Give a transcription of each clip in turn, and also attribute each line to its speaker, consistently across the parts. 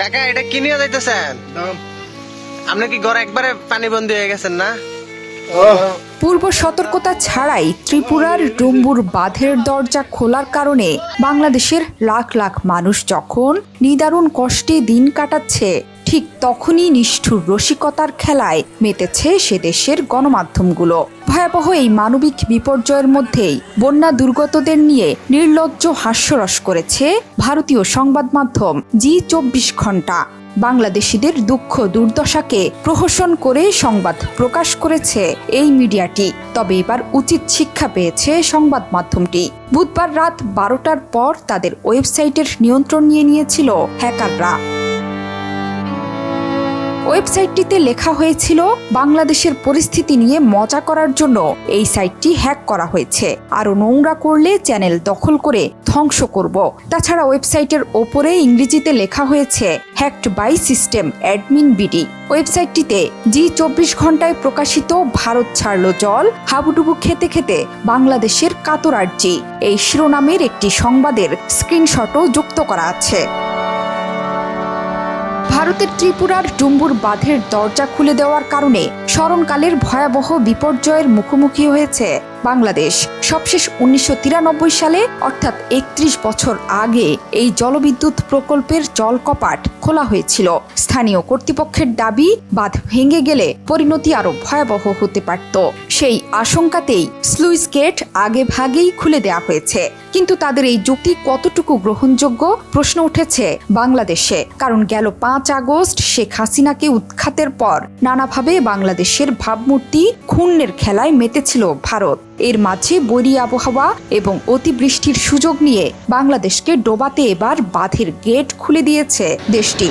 Speaker 1: কাকা এটা কি নিয়ে যাইতেছেন? আপনি কি ঘরে একবারে পানিবন্দী হয়ে গেছেন না?
Speaker 2: পূর্ব সতর্কতা ছাড়াই ত্রিপুরার ডুম্বুর বাঁধের দরজা খোলার কারণে বাংলাদেশের লাখ লাখ মানুষ যখন নিদারুণ কষ্টে দিন কাটাচ্ছে, ঠিক তখনই নিষ্ঠুর রসিকতার খেলায় মেতেছে সে দেশের গণমাধ্যমগুলো। ভয়াবহ এই মানবিক বিপর্যয়ের মধ্যেই বন্যা দুর্গতদের নিয়ে নির্লজ্জ হাস্যরস করেছে ভারতীয় সংবাদ মাধ্যম জি24 ঘণ্টা। বাংলাদেশিদের দুঃখ দুর্দশাকে প্রহসন করে সংবাদ প্রকাশ করেছে এই মিডিয়াটি। তবে এবার উচিত শিক্ষা পেয়েছে সংবাদ মাধ্যমটি। বুধবার রাত 12টার পর তাদের ওয়েবসাইটের নিয়ন্ত্রণ নিয়েছিল হ্যাকাররা। ওয়েবসাইটটিতে লেখা হয়েছিল, বাংলাদেশের পরিস্থিতি নিয়ে মজা করার জন্য এই সাইটটি হ্যাক করা হয়েছে, আরো নোংরা করলে চ্যানেল দখল করে ধ্বংস করব। তাছাড়া ওয়েবসাইটের ওপরে ইংরেজিতে লেখা হয়েছে hacked by system admin BD. ওয়েবসাইটটিতে জি24 ঘণ্টায় প্রকাশিত ভারত ছাড়লো জল, হাবুডুবু খেতে খেতে বাংলাদেশের কাতর আর্জি এই শিরোনামের একটি সংবাদের স্ক্রিনশটও যুক্ত করা আছে। ভারতের ত্রিপুরার ডুম্বুর বাঁধের দরজা খুলে দেওয়ার কারণে স্মরণকালের ভয়াবহ বিপর্যয়ের মুখোমুখি হয়েছে বাংলাদেশ। সবশেষ 1993 সালে অর্থাৎ 31 বছর আগে এই জলবিদ্যুৎ প্রকল্পের জলকপাট খোলা হয়েছিল। স্থানীয় কর্তৃপক্ষের দাবি, বাঁধ ভেঙে গেলে পরিণতি আরো ভয়াবহ হতে পারত। সেই আশঙ্কাতেই স্লুইস গেট আগে ভাগেই খুলে দেওয়া হয়েছে। কিন্তু তাদের এই যুক্তি কতটুকু গ্রহণযোগ্য প্রশ্ন উঠেছে বাংলাদেশে। কারণ গেল 5 আগস্ট শেখ হাসিনাকে উৎখাতের পর নানাভাবে বাংলাদেশের ভাবমূর্তি ক্ষুণ্ণের খেলায় মেতেছিল ভারত। এর মাঝে বৈরী আবহাওয়া এবং অতিবৃষ্টির সুযোগ নিয়ে বাংলাদেশকে ডোবাতে এবার বাঁধের গেট খুলে দিয়েছে দেশটি।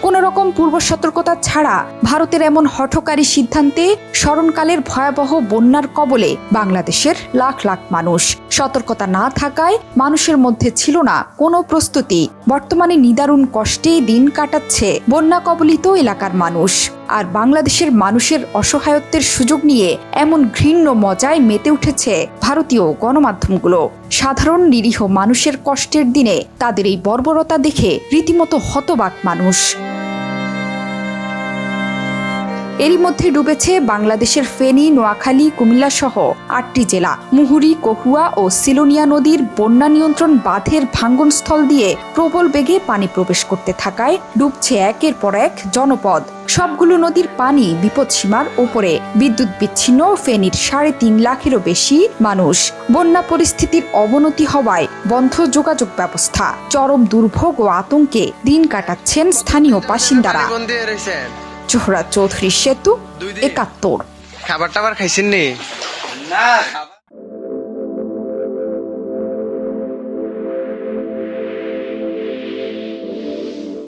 Speaker 2: কোনো রকম পূর্ব সতর্কতা ছাড়া ভারতের এমন হঠকারী সিদ্ধান্তে স্মরণকালের ভয়াবহ বন্যার কবলে বাংলাদেশের লাখ লাখ মানুষ। সতর্কতা না থাকায় মানুষের মধ্যে ছিল না কোনো প্রস্তুতি। বর্তমানে নিদারুণ কষ্টে দিন কাটাচ্ছে বন্যা কবলিত এলাকার মানুষ। আর বাংলাদেশের মানুষের অসহায়ত্বের সুযোগ নিয়ে এমন ঘৃণ্য মজায় মেতে উঠেছে ভারতীয় গণমাধ্যমগুলো। সাধারণ নিরীহ মানুষের কষ্টের দিনে তাদের এই বর্বরতা দেখে রীতিমতো হতবাক মানুষ। এরই মধ্যে ডুবেছে বাংলাদেশের ফেনী, নোয়াখালী, কুমিল্লা সহ 8টি জেলা। মুহুরী, কহুয়া ও সিলোনিয়া নদীর বন্যা নিয়ন্ত্রণ বাঁধের ভাঙ্গনস্থল দিয়ে প্রবল বেগে পানি প্রবেশ করতে থাকায় ডুবছে একের পর এক জনপদ। সবগুলো নদীর পানি বিপদসীমার উপরে। বিদ্যুৎ বিচ্ছিন্ন ফেনীর 3.5 লাখেরও বেশি মানুষ। বন্যা পরিস্থিতির অবনতি হওয়ায় বন্ধ যোগাযোগ ব্যবস্থা। চরম দুর্ভোগ ও আতঙ্কে দিন কাটাচ্ছেন স্থানীয় বাসিন্দারা। জোহরা চৌধুরী, সেতু 71।
Speaker 1: খাবার টাবার খাইছেন নি?